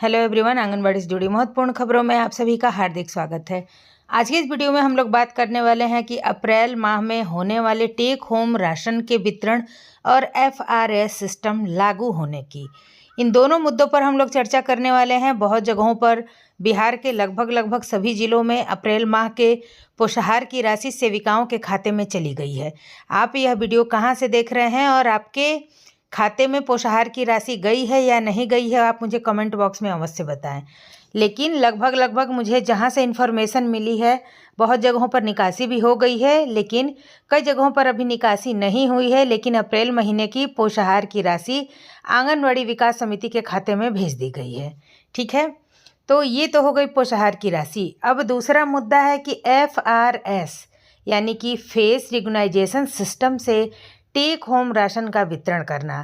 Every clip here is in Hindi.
हेलो एवरीवन, आंगनबाड़ी से जुड़ी महत्वपूर्ण खबरों में आप सभी का हार्दिक स्वागत है। आज की इस वीडियो में हम लोग बात करने वाले हैं कि अप्रैल माह में होने वाले टेक होम राशन के वितरण और एफआरएस सिस्टम लागू होने की, इन दोनों मुद्दों पर हम लोग चर्चा करने वाले हैं। बहुत जगहों पर बिहार के लगभग सभी जिलों में अप्रैल माह के पोषाहार की राशि सेविकाओं के खाते में चली गई है। आप यह वीडियो कहाँ से देख रहे हैं और आपके खाते में पोषाहार की राशि गई है या नहीं गई है, आप मुझे कमेंट बॉक्स में अवश्य बताएं। लेकिन लगभग मुझे जहां से इन्फॉर्मेशन मिली है, बहुत जगहों पर निकासी भी हो गई है, लेकिन कई जगहों पर अभी निकासी नहीं हुई है। लेकिन अप्रैल महीने की पोषाहार की राशि आंगनबाड़ी विकास समिति के खाते में भेज दी गई है। ठीक है, तो ये तो हो गई पोषाहार की राशि। अब दूसरा मुद्दा है कि एफआरएस यानी कि फेस रिकॉग्नाइजेशन सिस्टम से टेक होम राशन का वितरण करना।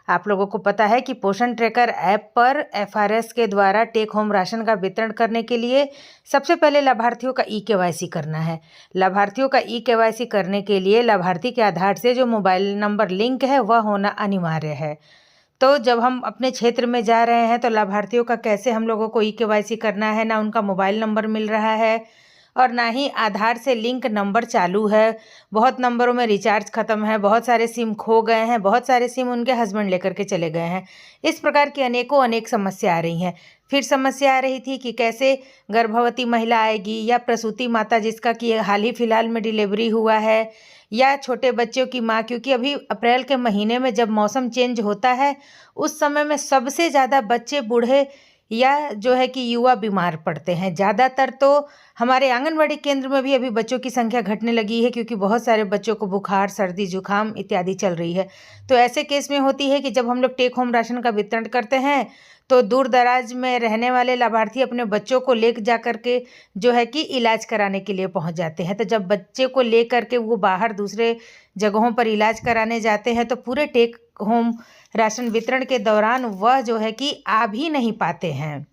आप लोगों को पता है कि पोषण ट्रैकर ऐप पर एफआरएस के द्वारा टेक होम राशन का वितरण करने के लिए सबसे पहले लाभार्थियों का ई-केवाईसी करना है। लाभार्थियों का ई-केवाईसी करने के लिए लाभार्थी के आधार से जो मोबाइल नंबर लिंक है वह होना अनिवार्य है। तो जब हम अपने क्षेत्र में जा रहे हैं तो लाभार्थियों का कैसे हम लोगों को ई-केवाईसी करना है, ना उनका मोबाइल नंबर मिल रहा है और ना ही आधार से लिंक नंबर चालू है। बहुत नंबरों में रिचार्ज ख़त्म है, बहुत सारे सिम खो गए हैं, बहुत सारे सिम उनके हस्बैंड लेकर के चले गए हैं। इस प्रकार की अनेक समस्या आ रही हैं। फिर समस्या आ रही थी कि कैसे गर्भवती महिला आएगी या प्रसूति माता जिसका कि हाल ही फिलहाल में डिलीवरी हुआ है, या छोटे बच्चों की माँ, क्योंकि अभी अप्रैल के महीने में जब मौसम चेंज होता है उस समय में सबसे ज़्यादा बच्चे, बूढ़े या जो है कि युवा बीमार पड़ते हैं। ज़्यादातर तो हमारे आंगनबाड़ी केंद्र में भी अभी बच्चों की संख्या घटने लगी है, क्योंकि बहुत सारे बच्चों को बुखार, सर्दी, जुकाम इत्यादि चल रही है। तो ऐसे केस में होती है कि जब हम लोग टेक होम राशन का वितरण करते हैं तो दूर दराज में रहने वाले लाभार्थी अपने बच्चों को ले जा करके जो है कि इलाज कराने के लिए पहुंच जाते हैं। तो जब बच्चे को ले करके वो बाहर दूसरे जगहों पर इलाज कराने जाते हैं तो पूरे टेक होम राशन वितरण के दौरान वह जो है कि आ भी नहीं पाते हैं।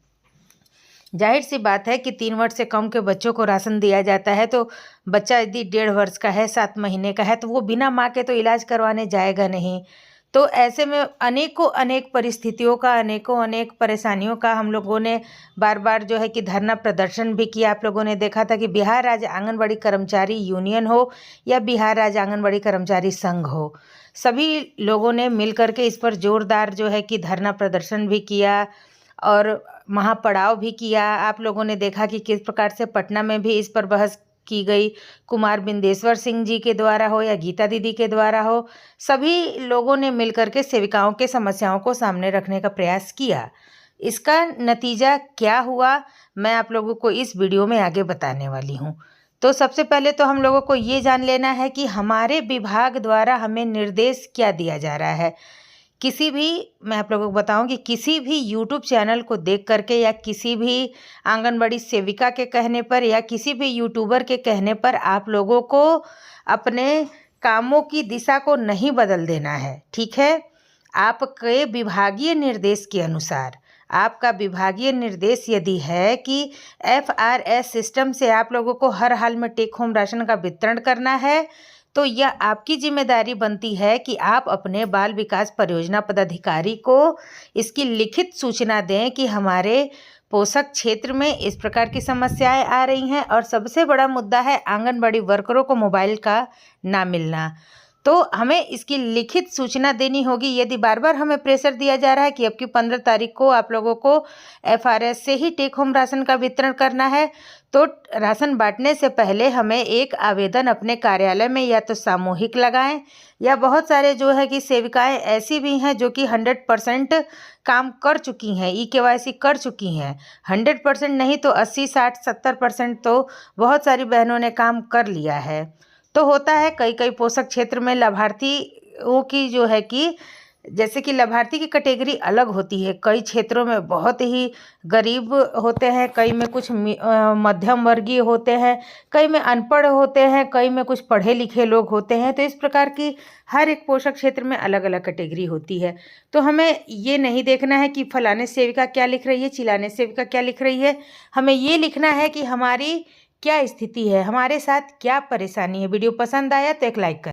जाहिर सी बात है कि 3 वर्ष से कम के बच्चों को राशन दिया जाता है, तो बच्चा यदि 1.5 वर्ष का है, 7 महीने का है, तो वो बिना माँ के तो इलाज करवाने जाएगा नहीं। तो ऐसे में अनेक परिस्थितियों का, अनेक परेशानियों का हम लोगों ने बार जो है कि धरना प्रदर्शन भी किया। आप लोगों ने देखा था कि बिहार राज्य आंगनबाड़ी कर्मचारी यूनियन हो या बिहार राज्य आंगनबाड़ी कर्मचारी संघ हो, सभी लोगों ने मिल करके इस पर जोरदार जो है कि धरना प्रदर्शन भी किया और महापड़ाव भी किया। आप लोगों ने देखा कि किस प्रकार से पटना में भी इस पर बहस की गई, कुमार बिंदेश्वर सिंह जी के द्वारा हो या गीता दीदी के द्वारा हो, सभी लोगों ने मिलकर के सेविकाओं के समस्याओं को सामने रखने का प्रयास किया। इसका नतीजा क्या हुआ, मैं आप लोगों को इस वीडियो में आगे बताने वाली हूँ। तो सबसे पहले तो हम लोगों को ये जान लेना है कि हमारे विभाग द्वारा हमें निर्देश क्या दिया जा रहा है। मैं आप लोगों को बताऊं कि किसी भी यूट्यूब चैनल को देख करके या किसी भी आंगनबाड़ी सेविका के कहने पर या किसी भी यूट्यूबर के कहने पर आप लोगों को अपने कामों की दिशा को नहीं बदल देना है। ठीक है, आपके विभागीय निर्देश के अनुसार, आपका विभागीय निर्देश यदि है कि एफआरएस सिस्टम से आप लोगों को हर हाल में टेक होम राशन का वितरण करना है, तो यह आपकी जिम्मेदारी बनती है कि आप अपने बाल विकास परियोजना पदाधिकारी को इसकी लिखित सूचना दें कि हमारे पोषक क्षेत्र में इस प्रकार की समस्याएं आ रही हैं। और सबसे बड़ा मुद्दा है आंगनबाड़ी वर्करों को मोबाइल का ना मिलना। तो हमें इसकी लिखित सूचना देनी होगी। यदि बार हमें प्रेशर दिया जा रहा है कि अब की 15 तारीख को आप लोगों को एफआरएस से ही टेक होम राशन का वितरण करना है, तो राशन बांटने से पहले हमें एक आवेदन अपने कार्यालय में या तो सामूहिक लगाएं, या बहुत सारे जो है कि सेविकाएं ऐसी भी हैं जो कि 100% काम कर चुकी हैं, ई-केवाईसी कर चुकी हैं। 100% नहीं तो 80, 60, 70% तो बहुत सारी बहनों ने काम कर लिया है। तो होता है कई पोषक क्षेत्र में लाभार्थियों की जो है कि जैसे कि लाभार्थी की कैटेगरी अलग होती है। कई क्षेत्रों में बहुत ही गरीब होते हैं, कई में कुछ मध्यम वर्गीय होते हैं, कई में अनपढ़ होते हैं, कई में कुछ पढ़े लिखे लोग होते हैं। तो इस प्रकार की हर एक पोषक क्षेत्र में अलग अलग कैटेगरी होती है। तो हमें ये नहीं देखना है कि फलाने सेविका क्या लिख रही है, चिलाने सेविका क्या लिख रही है। हमें ये लिखना है कि हमारी क्या स्थिति है, हमारे साथ क्या परेशानी है। वीडियो पसंद आया तो एक लाइक करें।